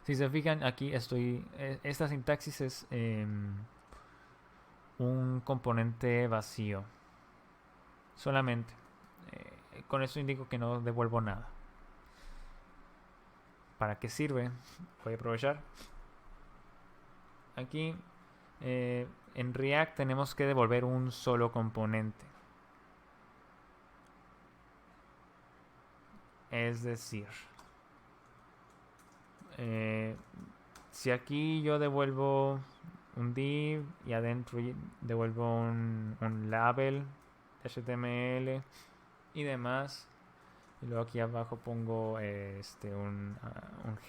Si se fijan, aquí estoy. Esta sintaxis es un componente vacío. Solamente. Con eso indico que no devuelvo nada. ¿Para qué sirve? Voy a aprovechar. Aquí en React tenemos que devolver un solo componente. Es decir, eh, si aquí yo devuelvo un div y adentro devuelvo un label HTML y demás, y luego aquí abajo pongo un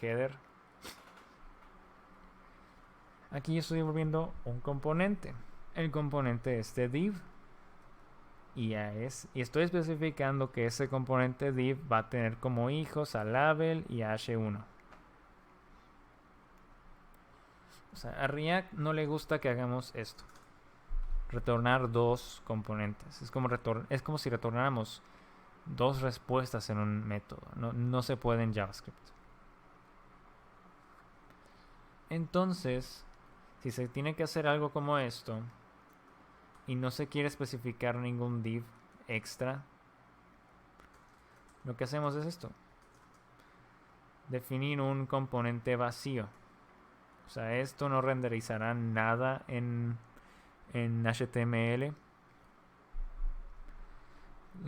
header, aquí yo estoy devolviendo un componente. El componente es de div y estoy especificando que ese componente div va a tener como hijos a label y a h1. O sea, a React no le gusta que hagamos esto. Retornar dos componentes. Es como si retornáramos dos respuestas en un método. No se puede en JavaScript. Entonces, si se tiene que hacer algo como esto y no se quiere especificar ningún div extra, lo que hacemos es esto. Definir un componente vacío. O sea, esto no renderizará nada en HTML.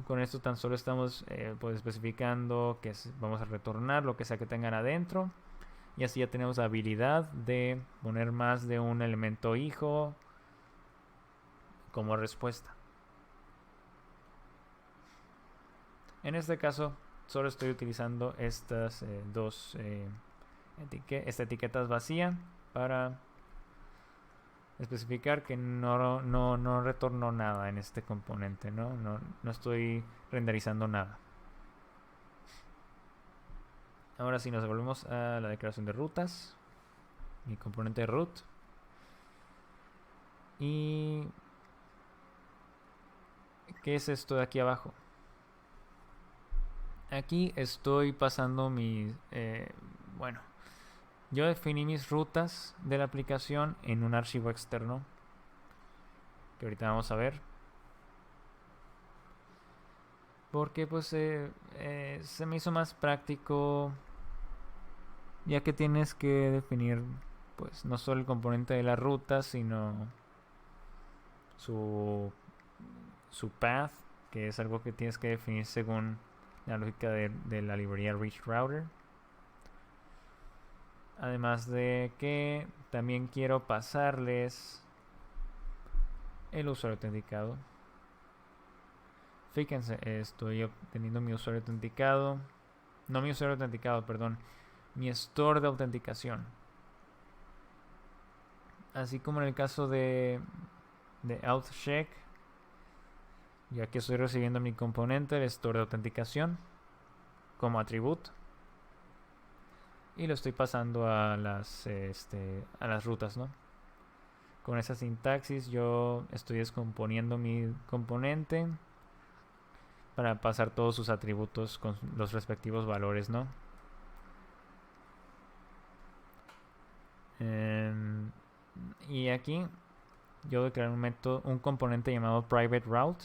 Con esto tan solo estamos pues especificando que vamos a retornar lo que sea que tengan adentro. Y así ya tenemos la habilidad de poner más de un elemento hijo como respuesta. En este caso, solo estoy utilizando estas dos esta etiqueta vacía para especificar que no retorno nada en este componente, no estoy renderizando nada. Ahora sí, nos devolvemos a la declaración de rutas, mi componente root. ¿Y qué es esto de aquí abajo? Aquí estoy pasando bueno, yo definí mis rutas de la aplicación en un archivo externo que ahorita vamos a ver. Porque pues se me hizo más práctico, ya que tienes que definir pues no solo el componente de la ruta, sino su, su path, que es algo que tienes que definir según la lógica de la librería Rich Router. Además de que también quiero pasarles el usuario autenticado. Fíjense, estoy obteniendo mi usuario autenticado. No mi usuario autenticado, perdón. Mi store de autenticación. Así como en el caso de AuthCheck, ya que estoy recibiendo mi componente, el store de autenticación, como atributo. Y lo estoy pasando a las rutas, ¿no? Con esa sintaxis yo estoy descomponiendo mi componente para pasar todos sus atributos con los respectivos valores, ¿no? Y aquí yo voy a crear un componente llamado private route,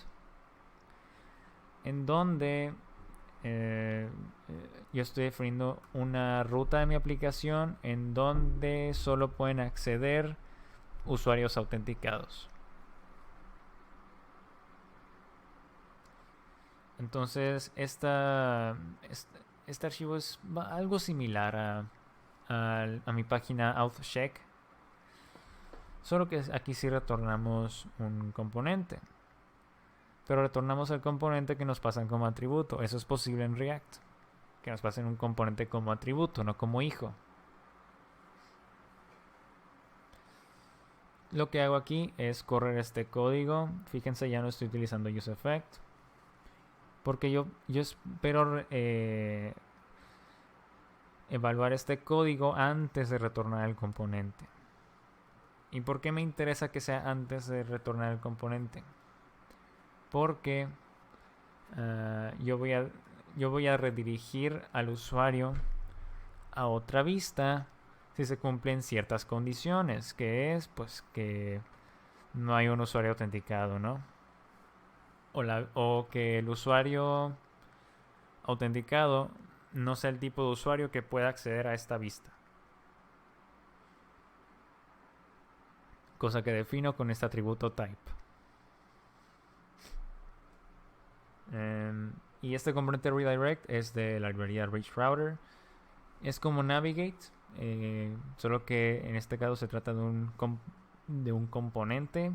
en donde yo estoy definiendo una ruta de mi aplicación en donde solo pueden acceder usuarios autenticados. Entonces este archivo es algo similar a mi página AuthCheck, solo que aquí sí retornamos un componente, pero retornamos el componente que nos pasan como atributo. Eso es posible en React, que nos pasen un componente como atributo, no como hijo. Lo que hago aquí es correr este código. Fíjense, ya no estoy utilizando useEffect, porque yo espero evaluar este código antes de retornar el componente. ¿Y por qué me interesa que sea antes de retornar el componente? Porque yo voy a redirigir al usuario a otra vista si se cumplen ciertas condiciones, que es pues que no hay un usuario autenticado, ¿no? O que el usuario autenticado no sea el tipo de usuario que pueda acceder a esta vista. Cosa que defino con este atributo type. Y este componente redirect es de la librería ReachRouter. Es como navigate, solo que en este caso se trata de un componente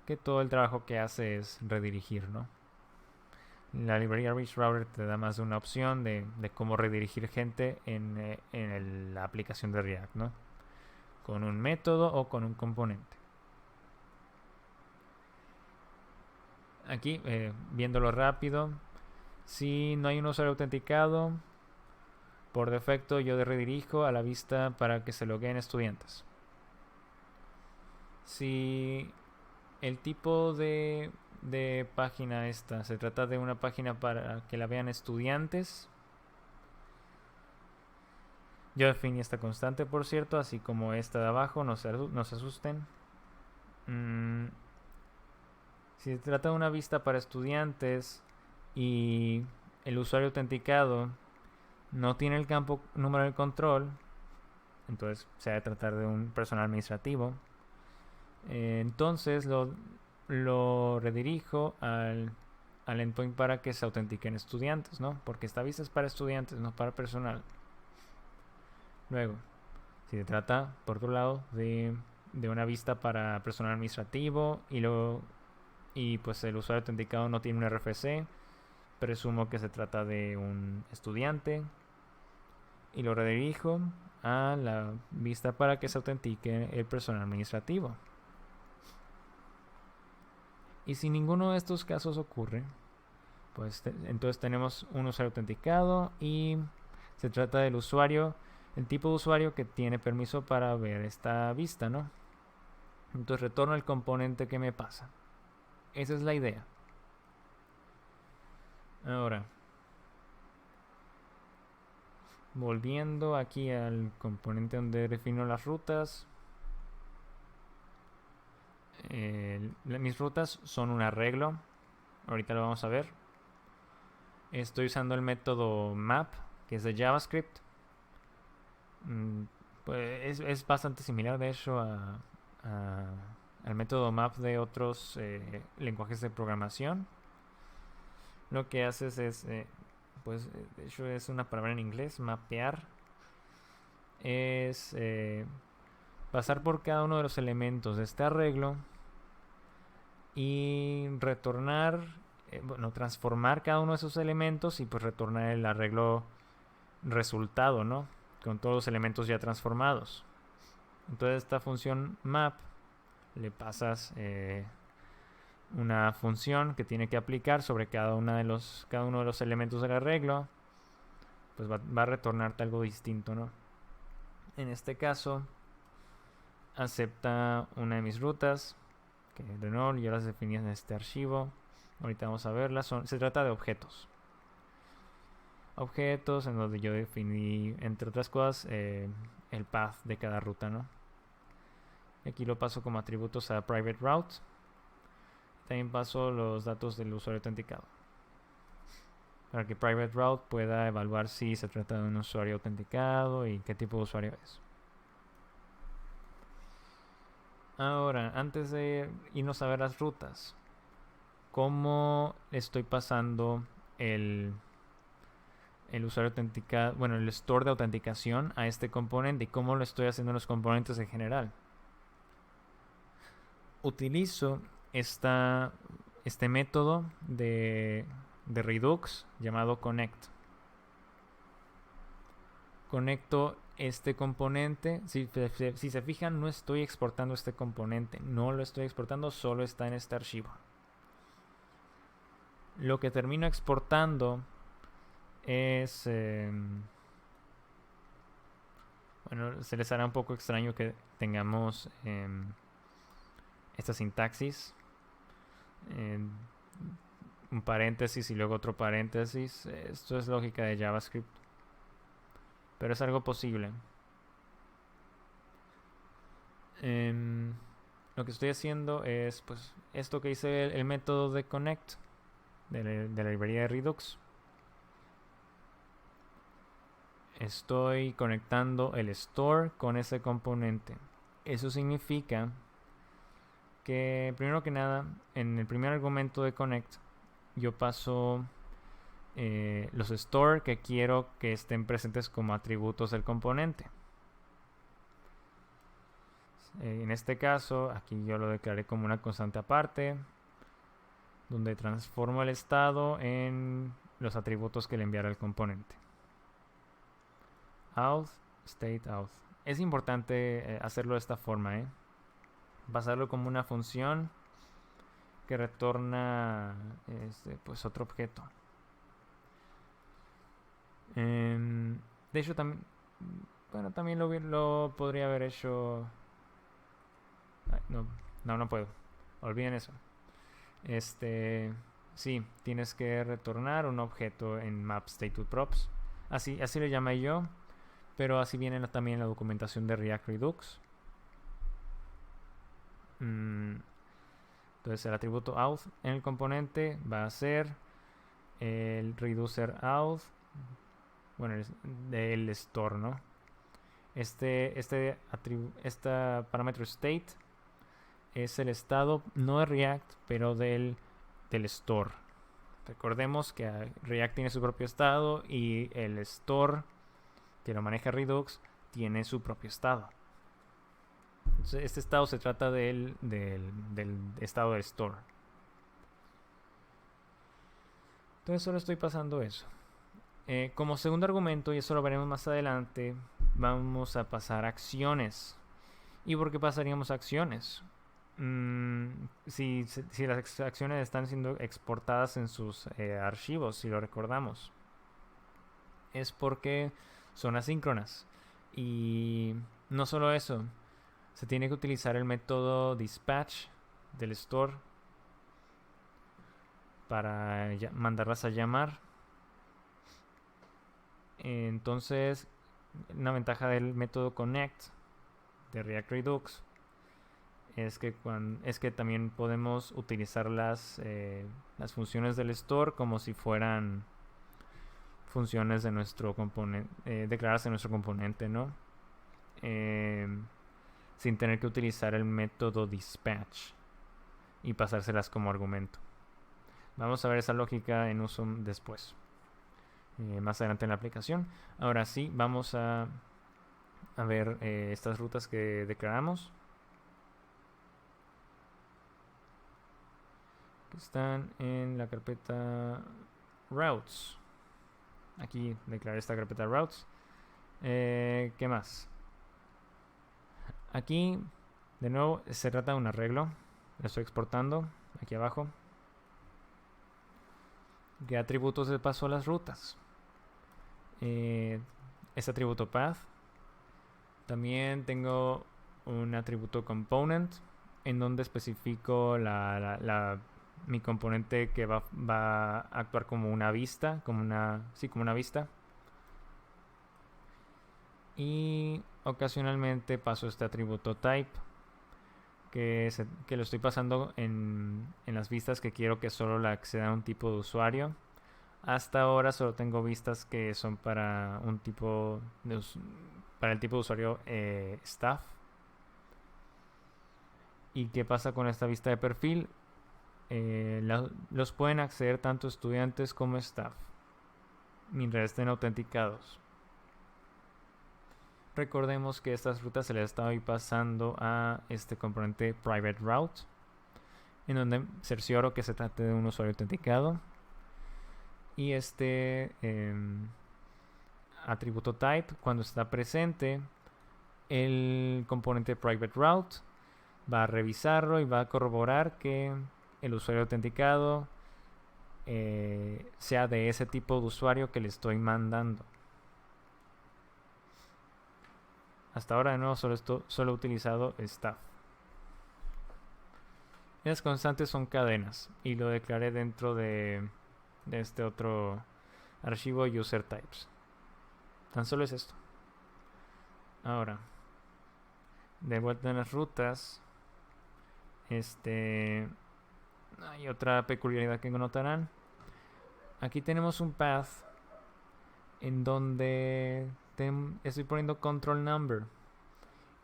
que todo el trabajo que hace es redirigir, ¿no? La librería ReachRouter te da más de una opción de cómo redirigir gente en la aplicación de React, ¿no? Con un método o con un componente. Aquí, viéndolo rápido, si no hay un usuario autenticado, por defecto yo redirijo a la vista para que se logueen estudiantes. Si el tipo de página esta se trata de una página para que la vean estudiantes, yo definí esta constante, por cierto, así como esta de abajo, no se asusten. Si se trata de una vista para estudiantes y el usuario autenticado no tiene el campo número de control, entonces se va a tratar de un personal administrativo. Entonces lo redirijo al endpoint para que se autentiquen estudiantes, ¿no? Porque esta vista es para estudiantes, no para personal. Luego, si se trata, por otro lado, de una vista para personal administrativo y pues el usuario autenticado no tiene un RFC, presumo que se trata de un estudiante y lo redirijo a la vista para que se autentique el personal administrativo. Y si ninguno de estos casos ocurre, pues entonces tenemos un usuario autenticado y se trata del usuario, el tipo de usuario que tiene permiso para ver esta vista, ¿no? Entonces retorno el componente que me pasa. Esa es la idea. Ahora, volviendo aquí al componente donde defino las rutas. Mis rutas son un arreglo. Ahorita lo vamos a ver. Estoy usando el método map, que es de JavaScript. Pues es bastante similar, de hecho, al método map de otros lenguajes de programación. Lo que haces es, pues, de hecho es una palabra en inglés, mapear. Es pasar por cada uno de los elementos de este arreglo y retornar, transformar cada uno de esos elementos y pues retornar el arreglo resultado, ¿no? Con todos los elementos ya transformados. Entonces esta función map le pasas una función que tiene que aplicar sobre cada uno de los elementos del arreglo, pues va a retornarte algo distinto, ¿no? En este caso acepta una de mis rutas, que de nuevo yo las definí en este archivo. Ahorita vamos a verlas. Se trata de objetos en donde yo definí, entre otras cosas, el path de cada ruta, ¿no? Y aquí lo paso como atributos a private route. También paso los datos del usuario autenticado para que private route pueda evaluar si se trata de un usuario autenticado y qué tipo de usuario es. Ahora, antes de irnos a ver las rutas, ¿cómo estoy pasando el usuario autenticado, bueno, el store de autenticación a este componente y cómo lo estoy haciendo en los componentes en general? Utilizo este método de Redux llamado connect. Conecto este componente. Si se fijan, no estoy exportando este componente, no lo estoy exportando, solo está en este archivo. Lo que termino exportando es bueno, se les hará un poco extraño que tengamos esta sintaxis, un paréntesis y luego otro paréntesis. Esto es lógica de JavaScript, pero es algo posible. Lo que estoy haciendo es pues esto que hice el método de connect de la librería de Redux. Estoy conectando el store con ese componente. Eso significa que primero que nada, en el primer argumento de connect, yo paso los store que quiero que estén presentes como atributos del componente. En este caso, aquí yo lo declaré como una constante aparte, donde transformo el estado en los atributos que le enviará el componente. Out, state out. Es importante hacerlo de esta forma, pasarlo como una función que retorna pues otro objeto. De hecho también, bueno, también lo podría haber hecho. Ay, no puedo. Olviden eso. Sí, tienes que retornar un objeto en map state2props. Así le llamé yo, pero así viene también en la documentación de React Redux. Entonces el atributo auth en el componente va a ser el reducer auth, bueno, del store, ¿no? Este parámetro state es el estado, no de React, pero del store. Recordemos que React tiene su propio estado y el store que lo maneja Redux tiene su propio estado. Entonces, este estado se trata del estado del store. Entonces solo estoy pasando eso. Como segundo argumento, y eso lo veremos más adelante, vamos a pasar acciones. ¿Y por qué pasaríamos acciones? Si las acciones están siendo exportadas en sus archivos, si lo recordamos, es porque son asíncronas. Y no solo eso, se tiene que utilizar el método dispatch del store para mandarlas a llamar. Entonces, una ventaja del método connect de React Redux es que también podemos utilizar las funciones del store como si fueran funciones de nuestro componente, declaradas en nuestro componente, ¿no? Sin tener que utilizar el método dispatch y pasárselas como argumento. Vamos a ver esa lógica en uso después, más adelante en la aplicación. Ahora sí, vamos a ver estas rutas que declaramos. Que están en la carpeta routes. Aquí declaré esta carpeta routes. ¿Qué más? Aquí, de nuevo, se trata de un arreglo. Lo estoy exportando aquí abajo. ¿Qué atributos le paso a las rutas? Este atributo path. También tengo un atributo component en donde especifico mi componente que va a actuar como una vista, como una vista. Y ocasionalmente paso este atributo type que lo estoy pasando en las vistas que quiero que solo le acceda a un tipo de usuario. Hasta ahora solo tengo vistas que son para el tipo de usuario staff. ¿Y qué pasa con esta vista de perfil? Los pueden acceder tanto estudiantes como staff mientras estén autenticados. Recordemos que estas rutas se les está pasando a este componente private route, en donde cercioro que se trate de un usuario autenticado. Y este atributo type, cuando está presente, el componente private route va a revisarlo y va a corroborar que el usuario autenticado sea de ese tipo de usuario que le estoy mandando. Hasta ahora de nuevo solo he utilizado staff. Las constantes son cadenas y lo declaré dentro de este otro archivo user types. Tan solo es esto. Ahora, de vuelta en las rutas, hay otra peculiaridad que notarán. Aquí tenemos un path en donde estoy poniendo control number.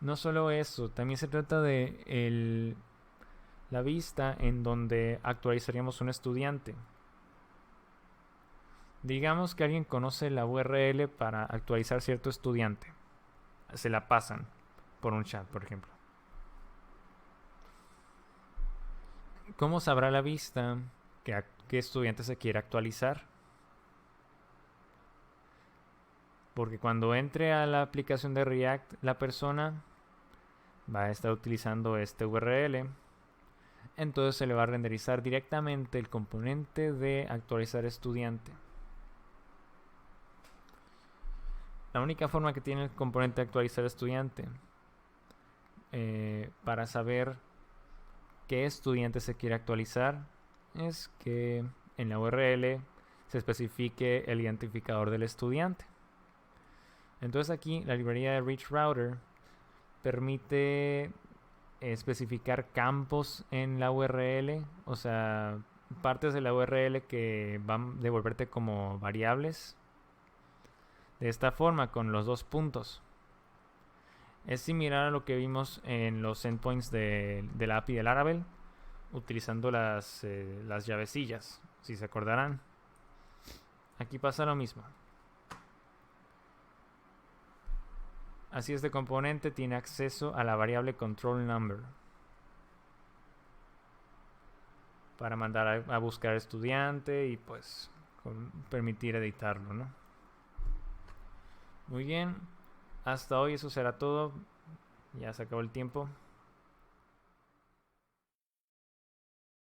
No solo eso, también se trata de la vista en donde actualizaríamos un estudiante. Digamos que alguien conoce la URL para actualizar cierto estudiante. Se la pasan por un chat, por ejemplo. ¿Cómo sabrá la vista qué estudiante se quiere actualizar? Porque cuando entre a la aplicación de React, la persona va a estar utilizando este URL. Entonces se le va a renderizar directamente el componente de actualizar estudiante. La única forma que tiene el componente de actualizar estudiante para saber qué estudiante se quiere actualizar es que en la URL se especifique el identificador del estudiante. Entonces aquí la librería de Rich Router permite especificar campos en la URL, o sea, partes de la URL que van a devolverte como variables. De esta forma, con los dos puntos. Es similar a lo que vimos en los endpoints de la API del Laravel, utilizando las llavecillas, si se acordarán. Aquí pasa lo mismo. Así este componente tiene acceso a la variable control number para mandar a buscar estudiante y pues permitir editarlo, ¿no? Muy bien, hasta hoy eso será todo. Ya se acabó el tiempo.